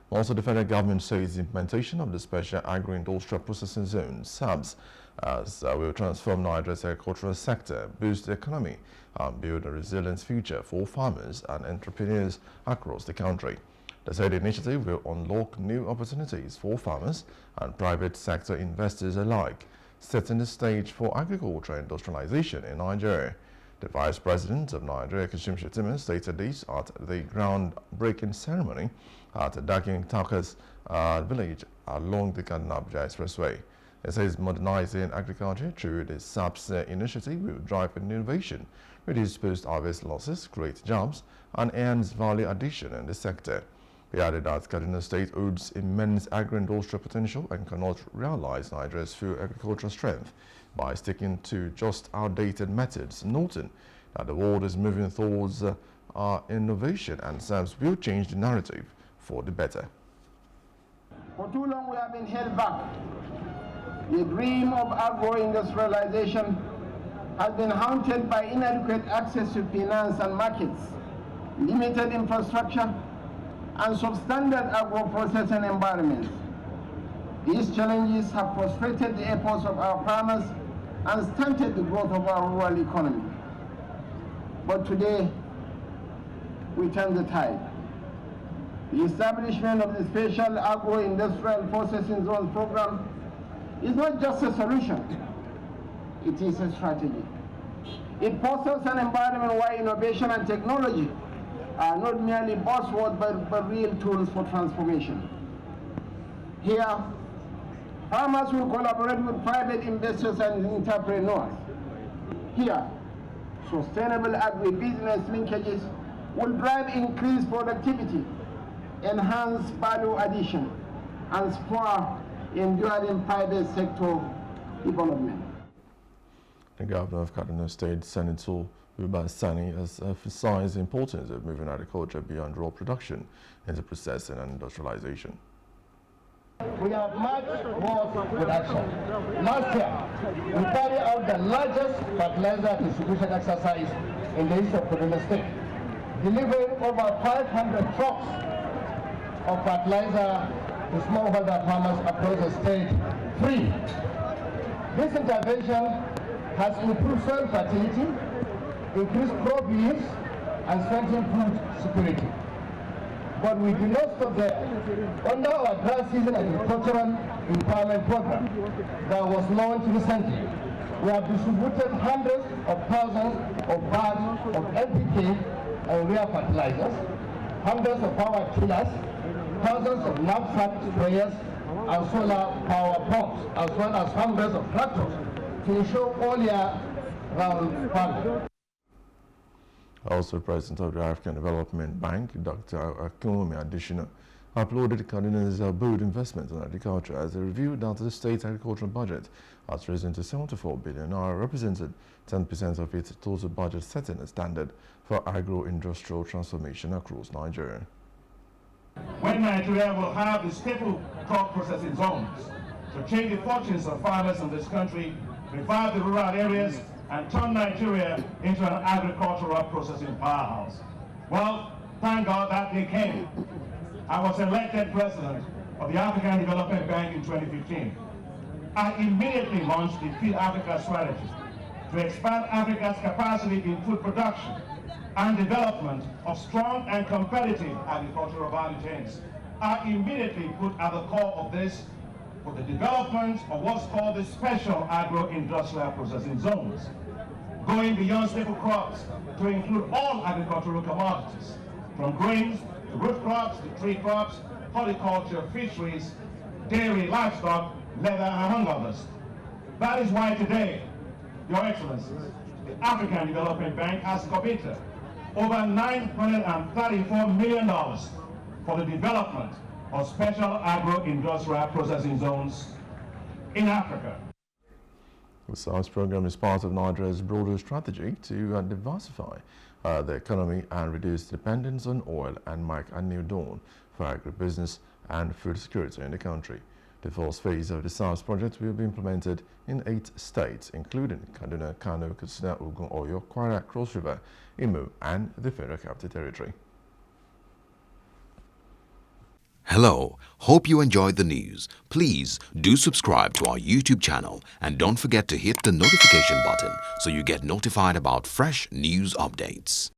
Also, the federal government says the implementation of the special agro-industrial processing zone, Sapz, will transform Nigeria's agricultural sector, boost the economy, and build a resilient future for farmers and entrepreneurs across the country. They said the initiative will unlock new opportunities for farmers and private sector investors alike, setting the stage for agricultural industrialization in Nigeria. The Vice President of Nigeria, Shettima, stated this at the groundbreaking ceremony at Dakin Takas village along the Kaduna-Abuja Expressway. It says modernizing agriculture through the Sapz initiative will drive innovation, reduce post-harvest losses, create jobs, and enhance value addition in the sector. He added that Kaduna State holds immense agro-industrial potential and cannot realize Nigeria's full agricultural strength by sticking to just outdated methods, noting that the world is moving towards innovation and Sapz will change the narrative for the better. For too long we have been held back. The dream of agro-industrialization has been haunted by inadequate access to finance and markets, limited infrastructure, and substandard agro-processing environments. These challenges have frustrated the efforts of our farmers and stunted the growth of our rural economy. But today, we turn the tide. The establishment of the Special Agro-Industrial Processing Zones program is not just a solution, it is a strategy. It fosters an environment where innovation and technology are not merely buzzwords but real tools for transformation. Here, farmers will collaborate with private investors and entrepreneurs. Here, sustainable agribusiness linkages will drive increased productivity, enhance value addition, and spur enduring private sector development. The Governor of Kaduna State, Senator Uba Sani, has emphasized the importance of moving agriculture beyond raw production into processing and industrialization. We have much more production. Last year, we carried out the largest fertilizer distribution exercise in the history of Kaduna State, delivering over 500 trucks of fertilizer to smallholder farmers across the state free. This intervention has improved soil fertility, increased crop yields, and strengthened food security. But we do not stop there. Under our dry season agricultural empowerment program that was launched recently, we have distributed hundreds of thousands of bags of NPK and urea fertilizers, hundreds of power tillers, thousands of knapsack sprayers and solar power pumps, as well as hundreds of tractors to ensure all year-round farming. Also, President of the African Development Bank, Dr. Akinwumi Adesina, uploaded Kaduna's bold investment in agriculture as they reviewed that the state's agricultural budget has risen to 74 billion, represented 10% of its total budget, setting a standard for agro-industrial transformation across Nigeria. When Nigeria will have the staple crop processing zones to change the fortunes of farmers in this country, revive the rural areas, and turn Nigeria into an agricultural processing powerhouse. Well, thank God that day came. I was elected president of the African Development Bank in 2015. I immediately launched the Feed Africa strategy to expand Africa's capacity in food production and development of strong and competitive agricultural value chains. I immediately put at the core of this for the development of what's called the Special Agro-Industrial Processing Zones, going beyond staple crops to include all agricultural commodities, from grains to root crops to tree crops, horticulture, fisheries, dairy, livestock, leather, among others. That is why today, Your Excellencies, the African Development Bank has committed over $934 million for the development of special agro-industrial processing zones in Africa. The Sapz program is part of Nigeria's broader strategy to diversify the economy and reduce dependence on oil and mark a new dawn for agribusiness and food security in the country. The first phase of the Sapz project will be implemented in 8 states, including Kaduna, Kano, Katsina, Ogun, Oyo, Kwara, Cross River, Imo, and the Federal Capital Territory. Hello, hope you enjoyed the news. Please do subscribe to our YouTube channel and don't forget to hit the notification button so you get notified about fresh news updates.